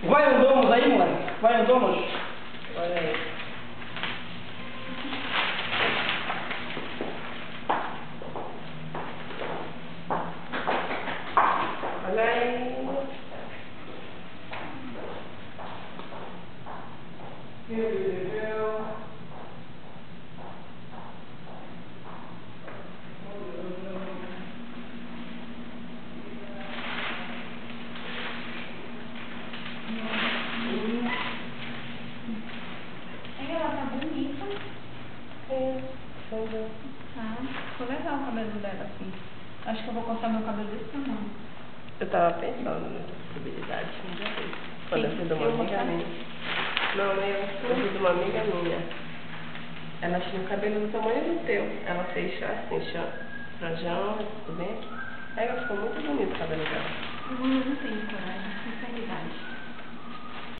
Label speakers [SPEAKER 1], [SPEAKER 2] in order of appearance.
[SPEAKER 1] Vai andamos aí, moleque. Vai andamos.
[SPEAKER 2] Olha aí. Olha aí. Meu Deus do céu.
[SPEAKER 3] Ela tá bonita. Tá, ficou legal o cabelo dela assim. Acho que eu vou cortar meu cabelo desse tamanho.
[SPEAKER 2] Eu tava pensando nessa possibilidade, quando eu fui de uma amiga minha. Não, eu fui de uma amiga minha. Ela tinha o cabelo do tamanho do teu. Ela fez assim, franjão, tudo bem aqui. Aí ficou muito bonito o cabelo dela.
[SPEAKER 3] Não tenho coragem, sinceridade.